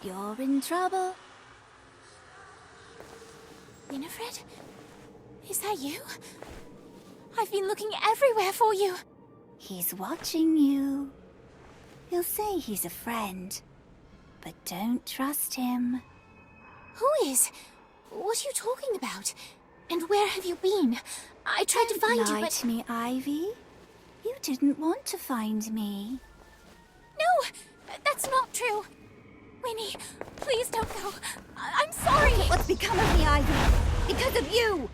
You're in trouble. Winifred? Is that you? I've been looking everywhere for you. He's watching you. He'll say he's a friend, but don't trust him. Who is? What are you talking about? And where have you been? I tried to find you, Lie but... to me, Ivy. You didn't want to find me. No! That's not true! Winnie, please don't go. I'm sorry! What's become of me, Ivy? Because of you!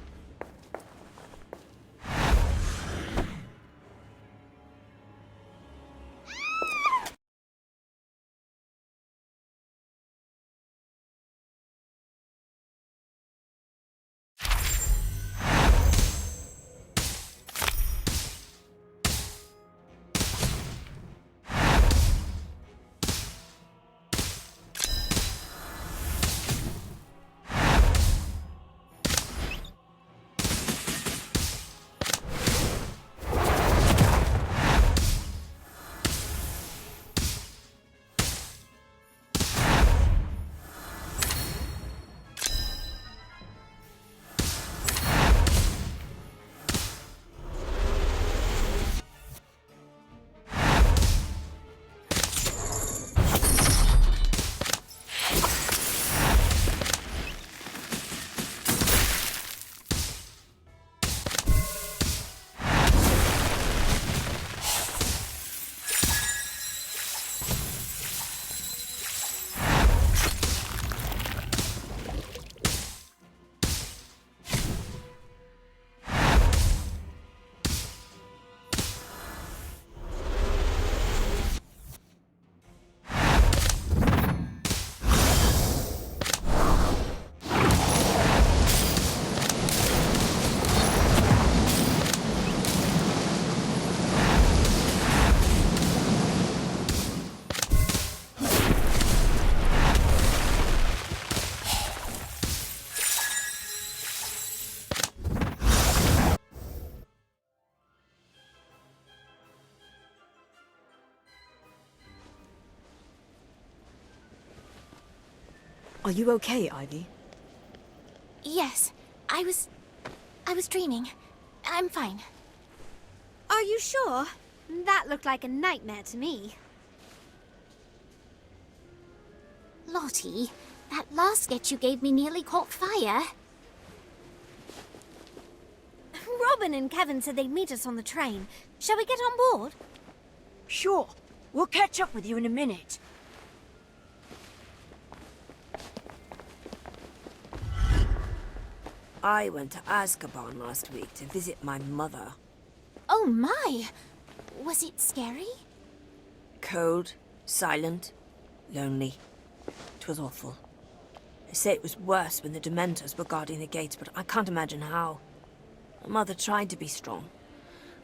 Are you okay, Ivy? Yes, I was dreaming. I'm fine. Are you sure? That looked like a nightmare to me. Lottie, that last sketch you gave me nearly caught fire. Robin and Kevin said they'd meet us on the train. Shall we get on board? Sure. We'll catch up with you in a minute. I went to Azkaban last week to visit my mother. Oh my! Was it scary? Cold, silent, lonely. It was awful. They say it was worse when the Dementors were guarding the gates, but I can't imagine how. My mother tried to be strong,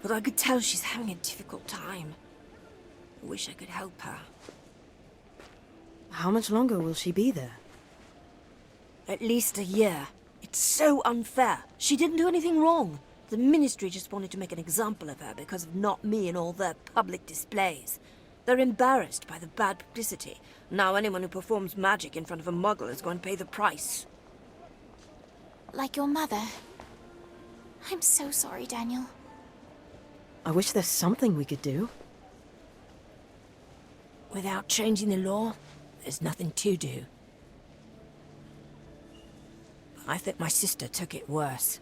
but I could tell she's having a difficult time. I wish I could help her. How much longer will she be there? At least a year. It's so unfair. She didn't do anything wrong. The Ministry just wanted to make an example of her because of not me and all their public displays. They're embarrassed by the bad publicity. Now anyone who performs magic in front of a Muggle is going to pay the price. Like your mother. I'm so sorry, Daniel. I wish there's something we could do. Without changing the law, there's nothing to do. I think my sister took it worse.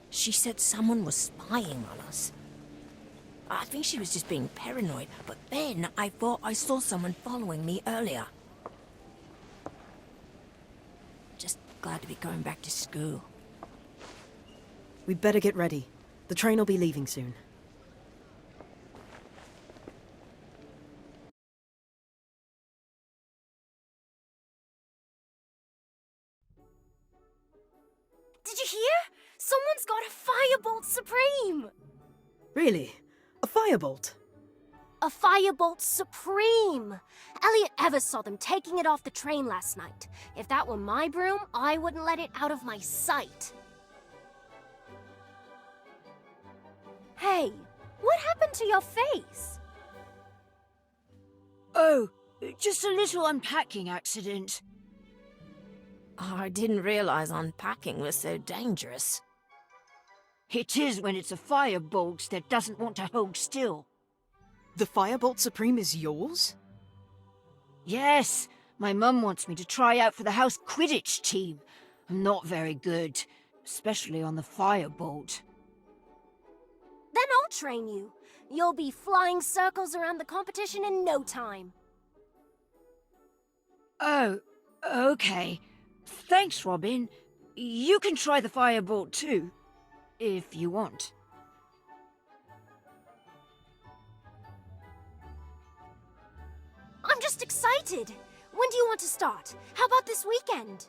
She said someone was spying on us. I think she was just being paranoid, but then I thought I saw someone following me earlier. Just glad to be going back to school. We'd better get ready. The train will be leaving soon. Did you hear? Someone's got a Firebolt Supreme! Really? A firebolt? A Firebolt Supreme! Elliot ever saw them taking it off the train last night. If that were my broom, I wouldn't let it out of my sight. Hey, what happened to your face? Oh, Just a little unpacking accident. I didn't realize unpacking was so dangerous. It is when it's a firebolt that doesn't want to hold still. The Firebolt Supreme is yours? Yes, my mum wants me to try out for the house Quidditch team. I'm not very good, especially on the firebolt. Then I'll train you. You'll be flying circles around the competition in no time. Oh, okay. Thanks, Robin. You can try the firebolt too, if you want. I'm just excited. When do you want to start? How about this weekend?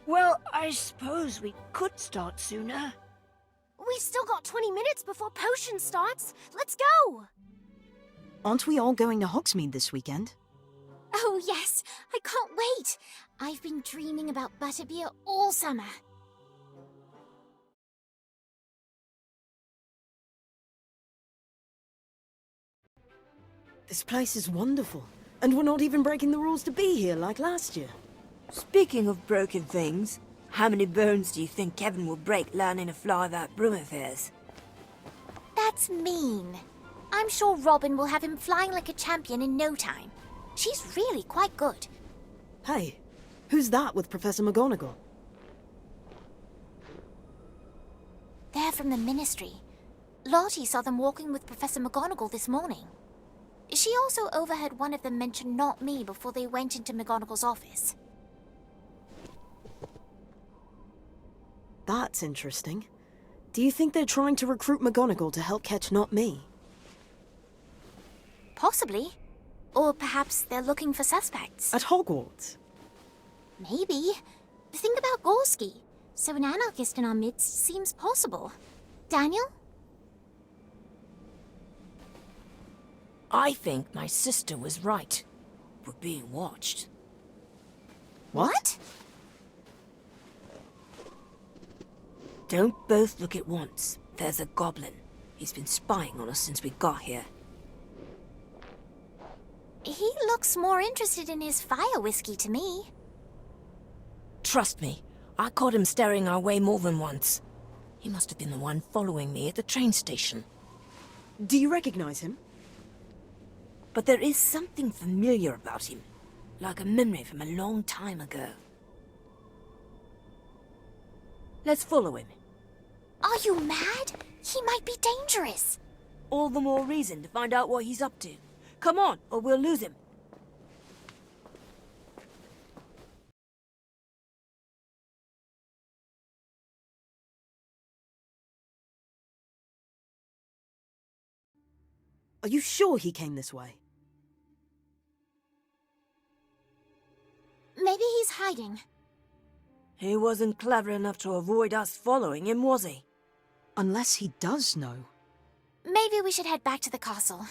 Well, I suppose we could start sooner. We've still got 20 minutes before potion starts. Let's go! Aren't we all going to Hogsmeade this weekend? Oh, yes. I can't wait. I've been dreaming about butterbeer all summer. This place is wonderful. And we're not even breaking the rules to be here like last year. Speaking of broken things, how many bones do you think Kevin will break learning to fly that broom of his? That's mean. I'm sure Robin will have him flying like a champion in no time. She's really quite good. Hey, who's that with Professor McGonagall? They're from the Ministry. Lottie saw them walking with Professor McGonagall this morning. She also overheard one of them mention not me before they went into McGonagall's office. That's interesting. Do you think they're trying to recruit McGonagall to help catch not me? Possibly. Or perhaps they're looking for suspects. At Hogwarts? Maybe. Think about Gorski. So an anarchist in our midst seems possible. Daniel? I think my sister was right. We're being watched. What? Don't both look at once. There's a goblin. He's been spying on us since we got here. He looks more interested in his fire whiskey to me. Trust me, I caught him staring our way more than once. He must have been the one following me at the train station. Do you recognize him? But there is something familiar about him, like a memory from a long time ago. Let's follow him. Are you mad? He might be dangerous. All the more reason to find out what he's up to. Come on, or we'll lose him. Are you sure he came this way? Maybe he's hiding. He wasn't clever enough to avoid us following him, was he? Unless he does know. Maybe we should head back to the castle.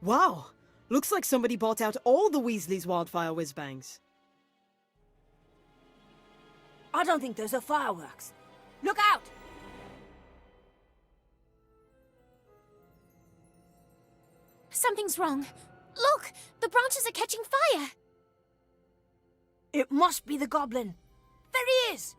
Wow! Looks like somebody bought out all the Weasleys' wildfire whiz-bangs. I don't think those are fireworks. Look out! Something's wrong. Look! The branches are catching fire! It must be the goblin. There he is!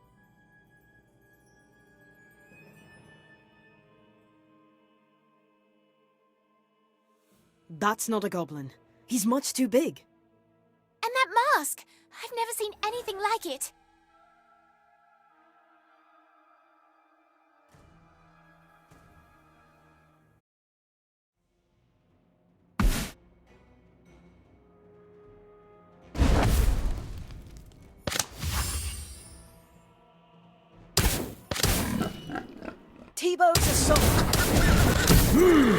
That's not a goblin. He's much too big. And that mask! I've never seen anything like it. T-Bow's assault!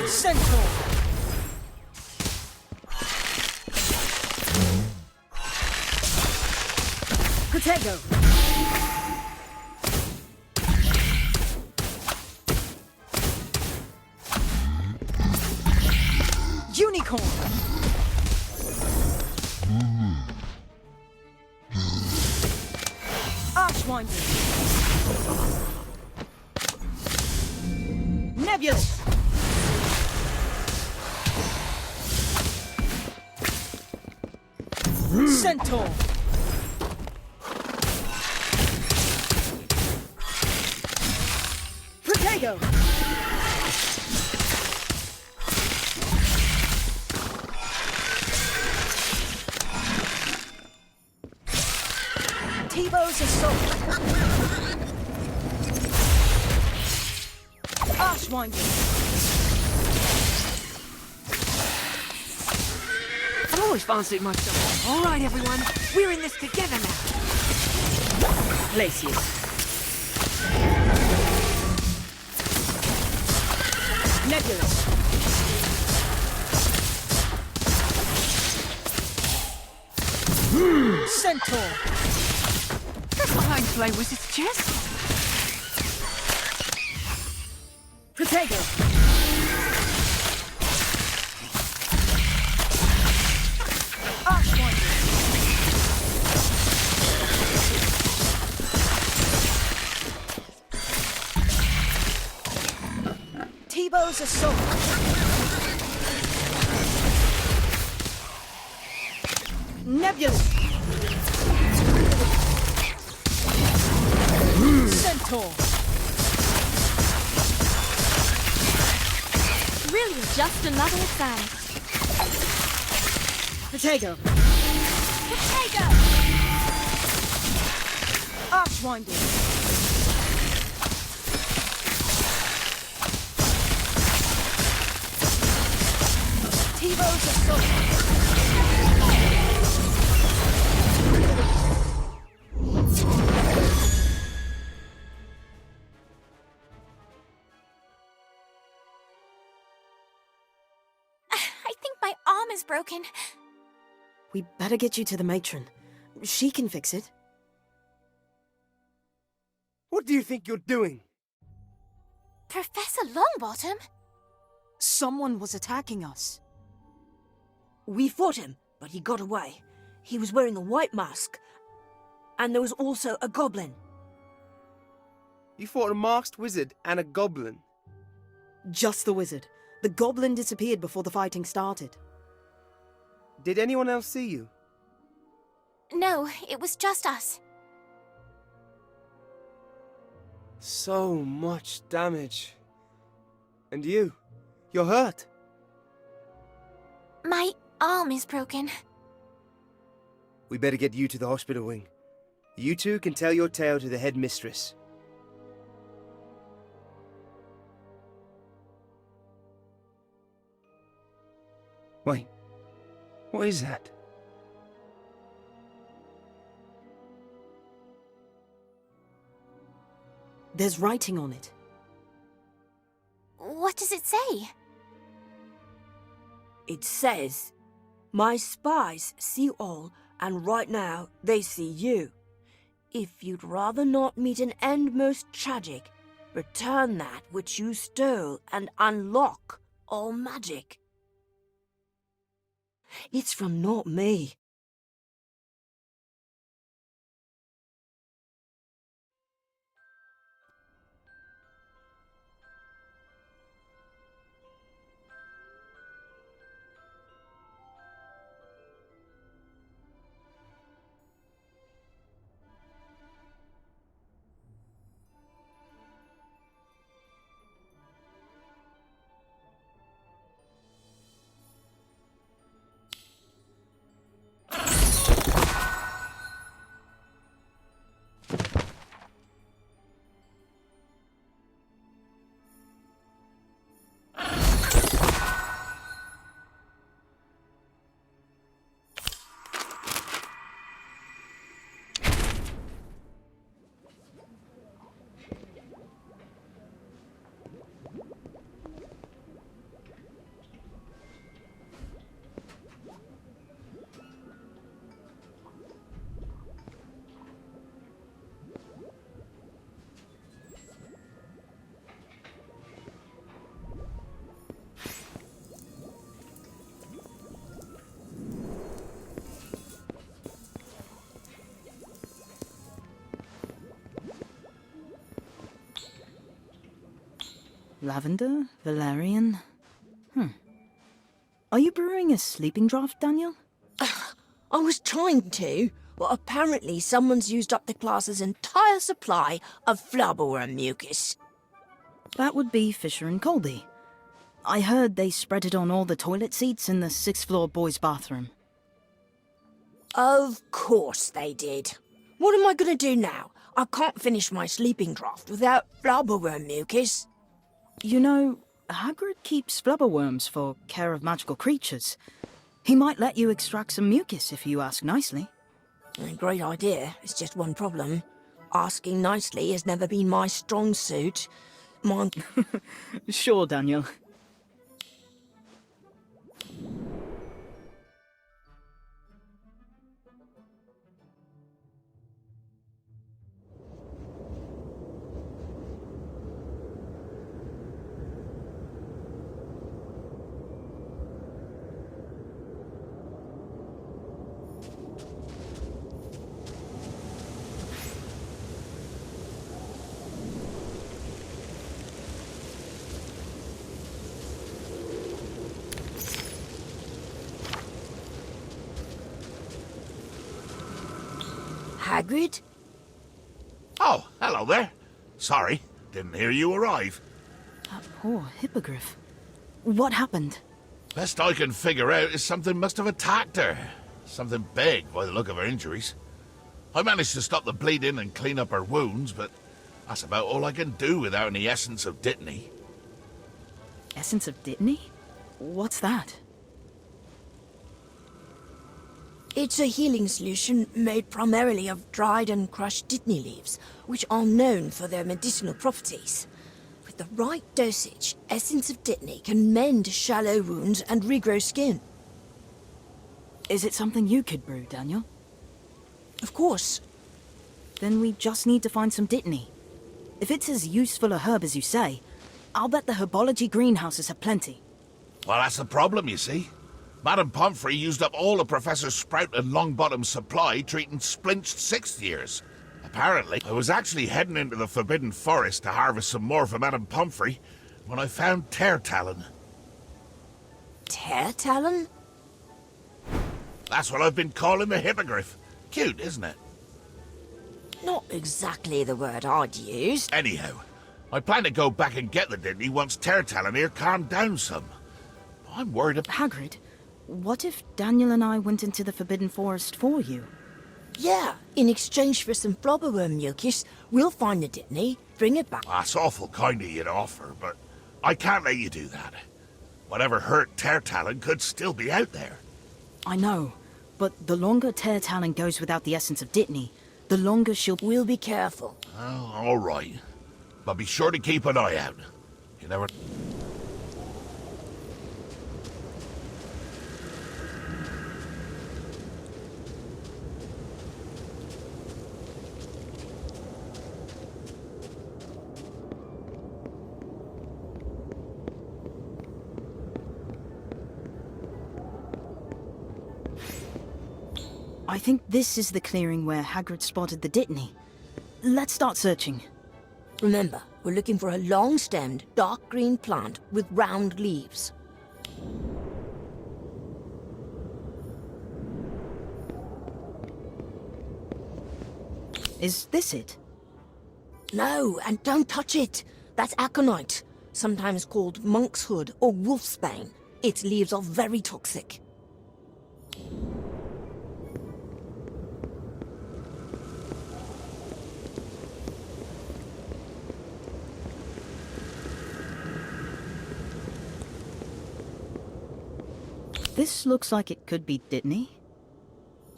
Centaur! Protego! Unicorn! Archwinder! Nebulous! Centaur! Protego! T-Bow's assault! Archwinder! I've always fancied myself. All right, everyone. We're in this together now. Glacius. Nebulous. Centaur. That's what I play wizard's chess. Protego. Archwinder. T-Bow's assault. Nebulous. Centaur. Really, just another exam. Protego. Potato! Archwinder. T-Bow's assault. I think my arm is broken. We better get you to the matron. She can fix it. What do you think you're doing? Professor Longbottom? Someone was attacking us. We fought him, but he got away. He was wearing a white mask. And there was also a goblin. You fought a masked wizard and a goblin. Just the wizard. The goblin disappeared before the fighting started. Did anyone else see you? No, it was just us. So much damage. And you're hurt. My arm is broken. We better get you to the hospital wing. You two can tell your tale to the headmistress. Wait, what is that? There's writing on it. What does it say? It says, "My spies see all, and right now they see you. If you'd rather not meet an end most tragic, return that which you stole and unlock all magic." It's from not me. Lavender? Valerian? Are you brewing a sleeping draft, Daniel? I was trying to, but apparently someone's used up the class's entire supply of flubberworm mucus. That would be Fisher and Colby. I heard they spread it on all the toilet seats in the 6th floor boys' bathroom. Of course they did. What am I going to do now? I can't finish my sleeping draft without flubberworm mucus. You know, Hagrid keeps flubberworms for care of magical creatures. He might let you extract some mucus if you ask nicely. Great idea. It's just one problem. Asking nicely has never been my strong suit. Sure, Daniel. Hagrid? Oh, hello there. Sorry, didn't hear you arrive. That poor hippogriff. What happened? Best I can figure out is something must have attacked her. Something big by the look of her injuries. I managed to stop the bleeding and clean up her wounds, but that's about all I can do without any essence of Dittany. Essence of Dittany? What's that? It's a healing solution made primarily of dried and crushed Dittany leaves, which are known for their medicinal properties. With the right dosage, Essence of Dittany can mend shallow wounds and regrow skin. Is it something you could brew, Daniel? Of course. Then we just need to find some Dittany. If it's as useful a herb as you say, I'll bet the herbology greenhouses have plenty. Well, that's the problem, you see. Madame Pomfrey used up all of Professor Sprout and Longbottom's supply treating splinched 6th years. Apparently, I was actually heading into the Forbidden Forest to harvest some more for Madame Pomfrey when I found Tear Talon. Tear Talon? That's what I've been calling the hippogriff. Cute, isn't it? Not exactly the word I'd use. Anyhow, I plan to go back and get the Dittany once Tear Talon here calmed down some. I'm worried about... Hagrid, what if Daniel and I went into the Forbidden Forest for you? Yeah, in exchange for some flubberworm mucus, we'll find the Dittany, bring it back. That's awful kind of you to offer, but I can't let you do that. Whatever hurt Tear Talon could still be out there. I know, but the longer Tear Talon goes without the essence of Dittany, the longer she'll... We'll be careful. Oh, all right. But be sure to keep an eye out. You never... I think this is the clearing where Hagrid spotted the Dittany. Let's start searching. Remember, we're looking for a long-stemmed, dark green plant with round leaves. Is this it? No, and don't touch it. That's aconite, sometimes called monk's hood or wolfsbane. Its leaves are very toxic. This looks like it could be Dittany.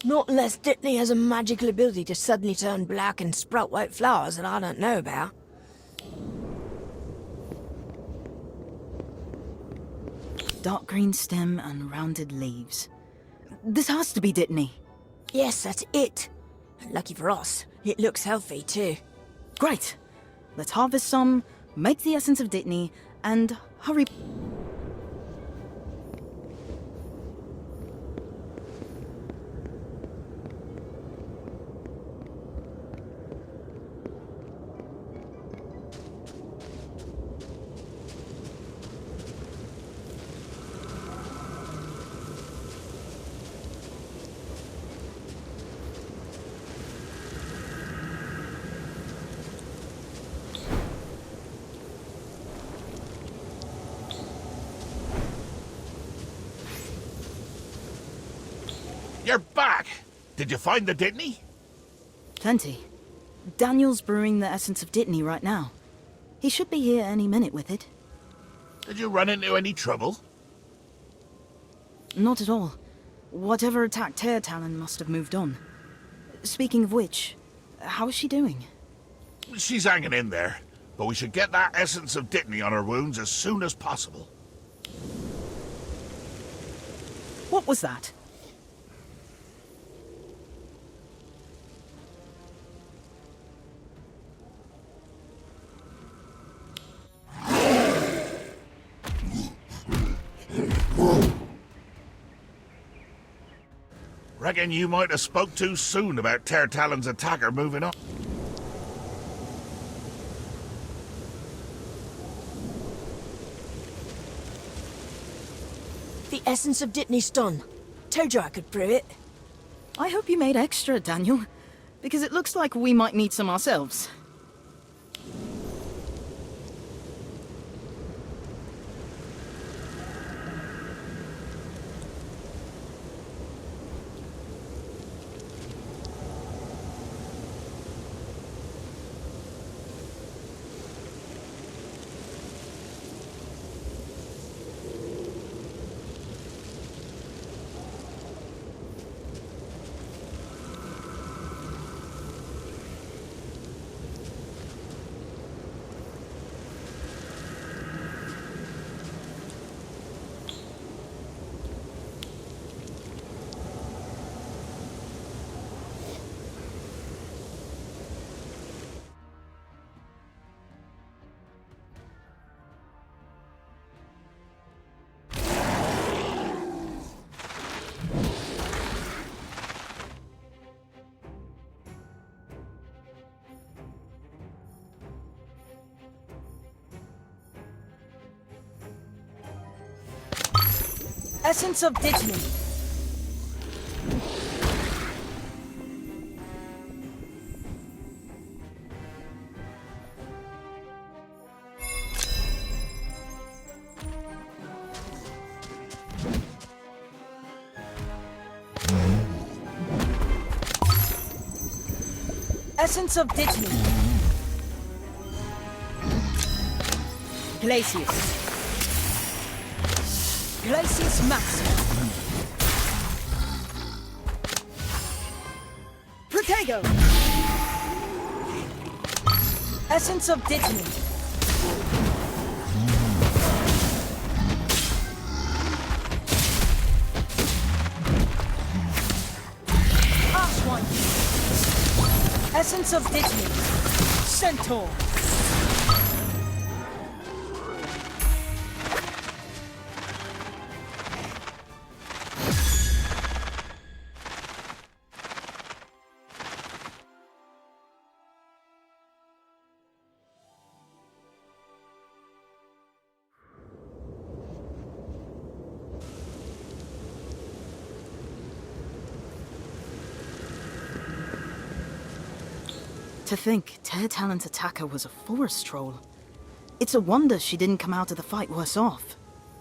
Not unless Dittany has a magical ability to suddenly turn black and sprout white flowers that I don't know about. Dark green stem and rounded leaves. This has to be Dittany. Yes, that's it. And lucky for us, it looks healthy too. Great. Let's harvest some, make the essence of Dittany, and hurry... You're back! Did you find the Dittany? Plenty. Daniel's brewing the essence of Dittany right now. He should be here any minute with it. Did you run into any trouble? Not at all. Whatever attacked Tear Talon must have moved on. Speaking of which, how is she doing? She's hanging in there, but we should get that essence of Dittany on her wounds as soon as possible. What was that? Reckon you might have spoke too soon about Tear Talon's attacker moving on. The essence of Dittany's done. Told you I could brew it. I hope you made extra, Daniel, because it looks like we might need some ourselves. Essence of Dittany. Essence of Dittany. Glacius. Glacius Maximum. Protego. Essence of Dittany. Ash one. Essence of Dittany. Centaur. To think Tear Talon's attacker was a forest troll. It's a wonder she didn't come out of the fight worse off.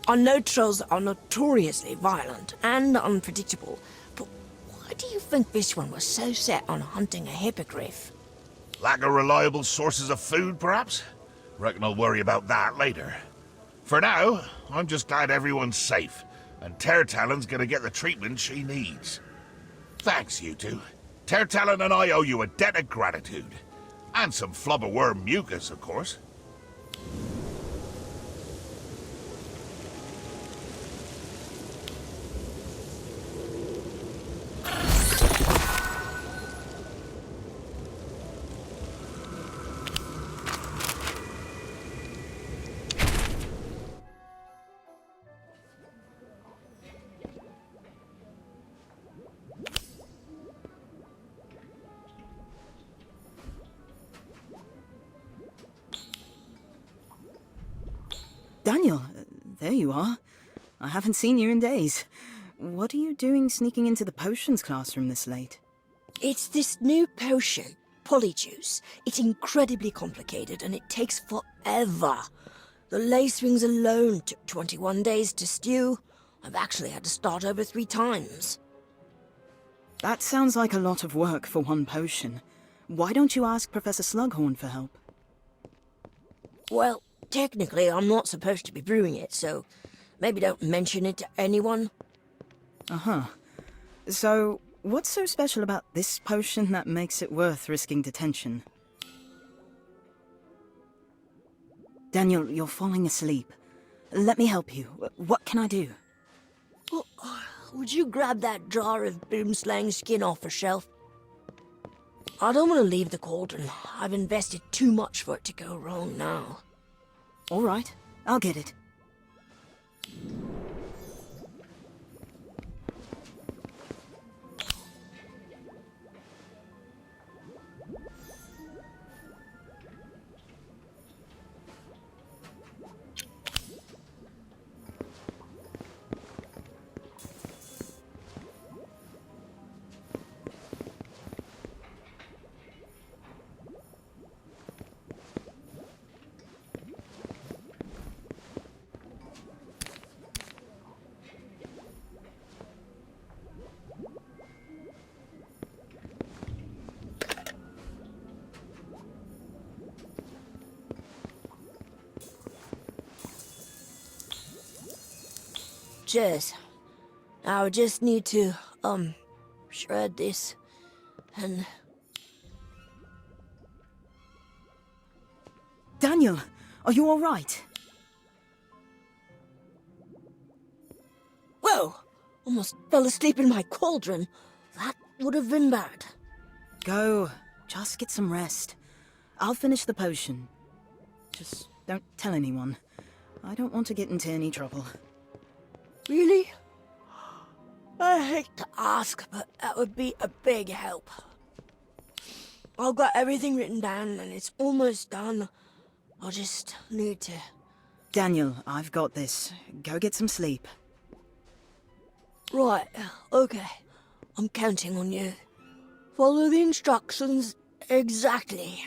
I know trolls are notoriously violent and unpredictable, but why do you think this one was so set on hunting a hippogriff? Lack of reliable sources of food, perhaps? Reckon I'll worry about that later. For now, I'm just glad everyone's safe, and Tear Talon's gonna get the treatment she needs. Thanks, you two. Tear Talon and I owe you a debt of gratitude. And some flubberworm mucus, of course. Daniel, there you are. I haven't seen you in days. What are you doing sneaking into the potions classroom this late? It's this new potion, Polyjuice. It's incredibly complicated and it takes forever. The lace rings alone took 21 days to stew. I've actually had to start over 3 times. That sounds like a lot of work for one potion. Why don't you ask Professor Slughorn for help? Well, technically I'm not supposed to be brewing it, so maybe don't mention it to anyone. Uh-huh. So, what's so special about this potion that makes it worth risking detention? Daniel, you're falling asleep. Let me help you. What can I do? Oh, would you grab that jar of boomslang skin off the shelf? I don't want to leave the cauldron. I've invested too much for it to go wrong now. All right, I'll get it. Cheers. Now I just need to, shred this, and... Daniel, are you all right? Whoa! Almost fell asleep in my cauldron. That would have been bad. Go. Just get some rest. I'll finish the potion. Just don't tell anyone. I don't want to get into any trouble. Really? I hate to ask, but that would be a big help. I've got everything written down and it's almost done. I'll just need to... Daniel, I've got this. Go get some sleep. Right, okay. I'm counting on you. Follow the instructions exactly.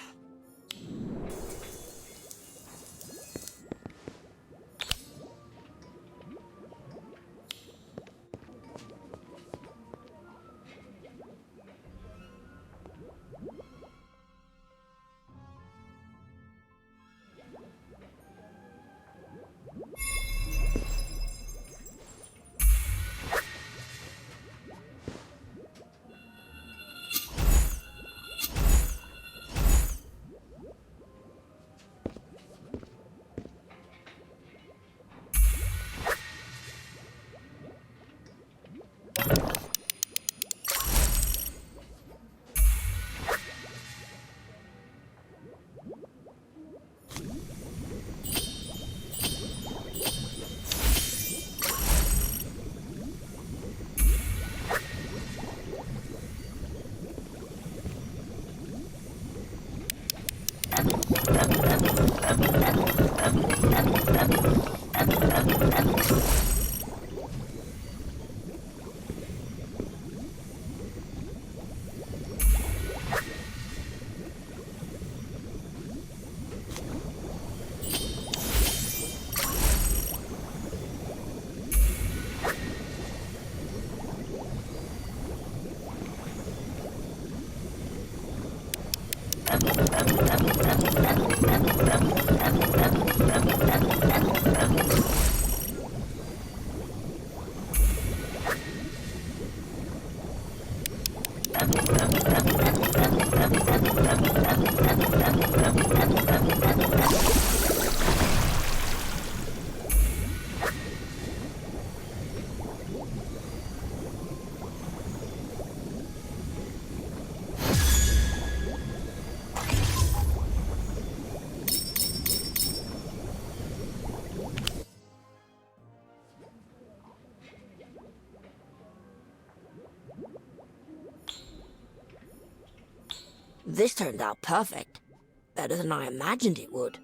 This turned out perfect. Better than I imagined it would.